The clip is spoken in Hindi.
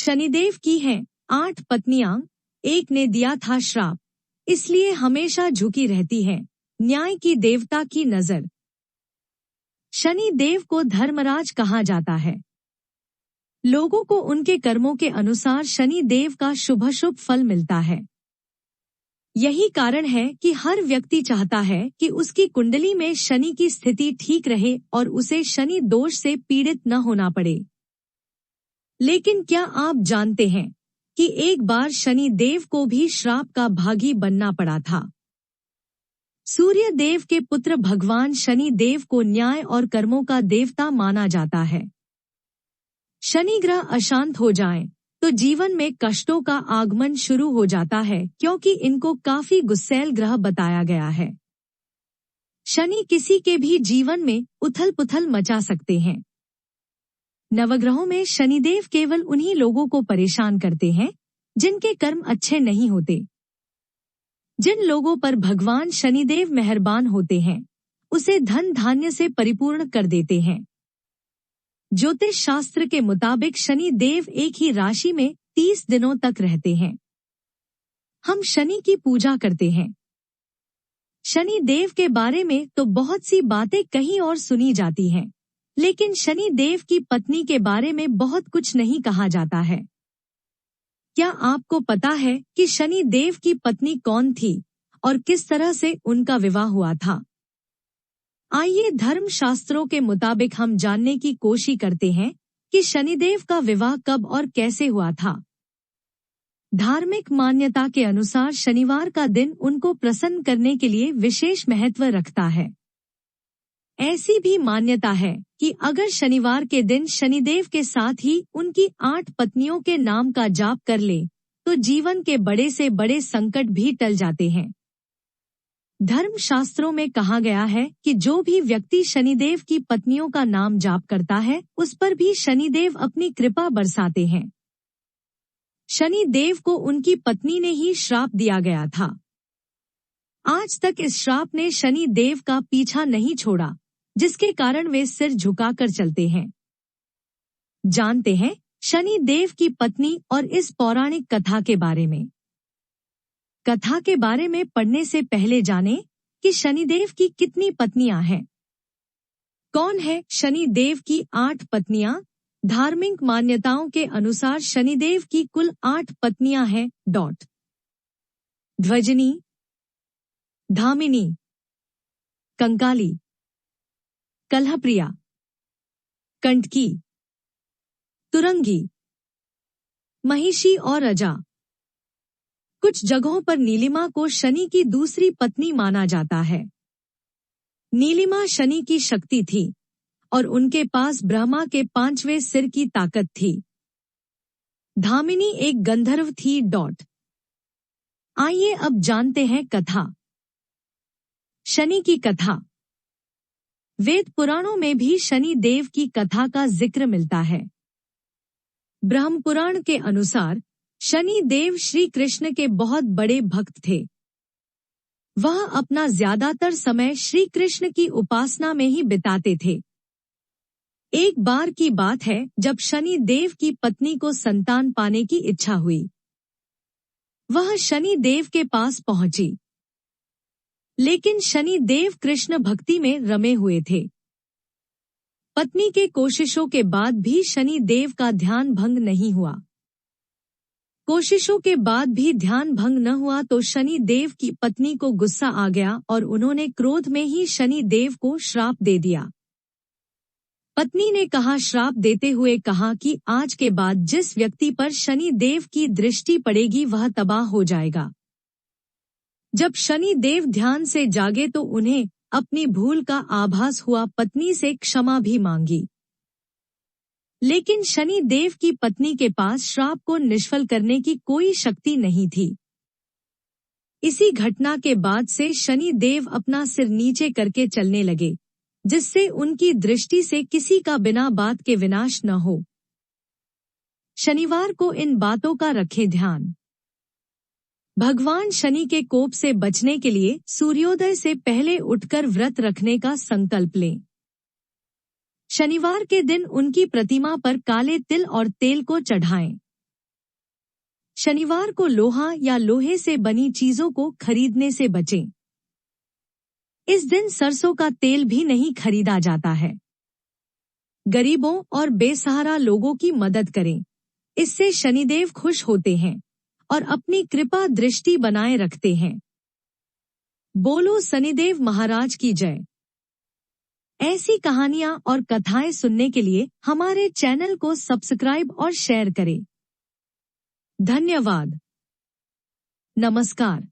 शनिदेव की हैं 8 पत्नियां, एक ने दिया था श्राप, इसलिए हमेशा झुकी रहती है न्याय की देवता की नजर। शनि देव को धर्मराज कहा जाता है। लोगों को उनके कर्मों के अनुसार शनि देव का शुभ फल मिलता है। यही कारण है कि हर व्यक्ति चाहता है कि उसकी कुंडली में शनि की स्थिति ठीक रहे और उसे शनि दोष से पीड़ित न होना पड़े। लेकिन क्या आप जानते हैं कि एक बार शनि देव को भी श्राप का भागी बनना पड़ा था। सूर्य देव के पुत्र भगवान शनि देव को न्याय और कर्मों का देवता माना जाता है। शनि ग्रह अशांत हो जाएं, तो जीवन में कष्टों का आगमन शुरू हो जाता है, क्योंकि इनको काफी गुस्सैल ग्रह बताया गया है। शनि किसी के भी जीवन में उथल पुथल मचा सकते हैं। नवग्रहों में शनिदेव केवल उन्हीं लोगों को परेशान करते हैं जिनके कर्म अच्छे नहीं होते। जिन लोगों पर भगवान शनिदेव मेहरबान होते हैं, उसे धन धान्य से परिपूर्ण कर देते हैं। ज्योतिष शास्त्र के मुताबिक शनि देव एक ही राशि में 30 दिनों तक रहते हैं। हम शनि की पूजा करते हैं। शनि देव के बारे में तो बहुत सी बातें कहीं और सुनी जाती हैं, लेकिन शनि देव की पत्नी के बारे में बहुत कुछ नहीं कहा जाता है। क्या आपको पता है कि शनि देव की पत्नी कौन थी और किस तरह से उनका विवाह हुआ था? आइए धर्म शास्त्रों के मुताबिक हम जानने की कोशिश करते हैं कि शनिदेव का विवाह कब और कैसे हुआ था। धार्मिक मान्यता के अनुसार शनिवार का दिन उनको प्रसन्न करने के लिए विशेष महत्व रखता है। ऐसी भी मान्यता है कि अगर शनिवार के दिन शनिदेव के साथ ही उनकी 8 पत्नियों के नाम का जाप कर ले, तो जीवन के बड़े से बड़े संकट भी टल जाते हैं। धर्म शास्त्रों में कहा गया है कि जो भी व्यक्ति शनिदेव की पत्नियों का नाम जाप करता है, उस पर भी शनिदेव अपनी कृपा बरसाते हैं। शनिदेव को उनकी पत्नी ने ही श्राप दिया गया था। आज तक इस श्राप ने शनि देव का पीछा नहीं छोड़ा, जिसके कारण वे सिर झुकाकर चलते हैं। जानते हैं शनि देव की पत्नी और इस पौराणिक कथा के बारे में। कथा के बारे में पढ़ने से पहले जानें कि शनिदेव की कितनी पत्नियां हैं। कौन है शनि देव की 8 पत्नियां? धार्मिक मान्यताओं के अनुसार शनिदेव की कुल 8 पत्नियां हैं। ध्वजनी, धामिनी, कंकाली, कलहप्रिया, कंटकी, तुरंगी, महिषी और अजा। कुछ जगहों पर नीलिमा को शनि की दूसरी पत्नी माना जाता है। नीलिमा शनि की शक्ति थी और उनके पास ब्रह्मा के 5वें सिर की ताकत थी। धामिनी एक गंधर्व थी। आइए अब जानते हैं कथा। शनि की कथा। वेद पुराणों में भी शनि देव की कथा का जिक्र मिलता है। ब्रह्म पुराण के अनुसार शनि देव श्री कृष्ण के बहुत बड़े भक्त थे। वह अपना ज्यादातर समय श्री कृष्ण की उपासना में ही बिताते थे। एक बार की बात है जब शनि देव की पत्नी को संतान पाने की इच्छा हुई। वह शनि देव के पास पहुंची, लेकिन शनि देव कृष्ण भक्ति में रमे हुए थे। पत्नी के कोशिशों के बाद भी शनि देव का ध्यान भंग नहीं हुआ। कोशिशों के बाद भी ध्यान भंग न हुआ तो शनि देव की पत्नी को गुस्सा आ गया और उन्होंने क्रोध में ही शनि देव को श्राप दे दिया। पत्नी ने श्राप देते हुए कहा कि आज के बाद जिस व्यक्ति पर शनि देव की दृष्टि पड़ेगी वह तबाह हो जाएगा। जब शनि देव ध्यान से जागे तो उन्हें अपनी भूल का आभास हुआ। पत्नी से क्षमा भी मांगी, लेकिन शनि देव की पत्नी के पास श्राप को निष्फल करने की कोई शक्ति नहीं थी। इसी घटना के बाद से शनि देव अपना सिर नीचे करके चलने लगे, जिससे उनकी दृष्टि से किसी का बिना बात के विनाश न हो। शनिवार को इन बातों का रखें ध्यान। भगवान शनि के कोप से बचने के लिए सूर्योदय से पहले उठकर व्रत रखने का संकल्प लें। शनिवार के दिन उनकी प्रतिमा पर काले तिल और तेल को चढ़ाएं। शनिवार को लोहा या लोहे से बनी चीजों को खरीदने से बचें। इस दिन सरसों का तेल भी नहीं खरीदा जाता है। गरीबों और बेसहारा लोगों की मदद करें। इससे शनिदेव खुश होते हैं और अपनी कृपा दृष्टि बनाए रखते हैं। बोलो शनिदेव महाराज की जय। ऐसी कहानियां और कथाएं सुनने के लिए हमारे चैनल को सब्सक्राइब और शेयर करें। धन्यवाद। नमस्कार।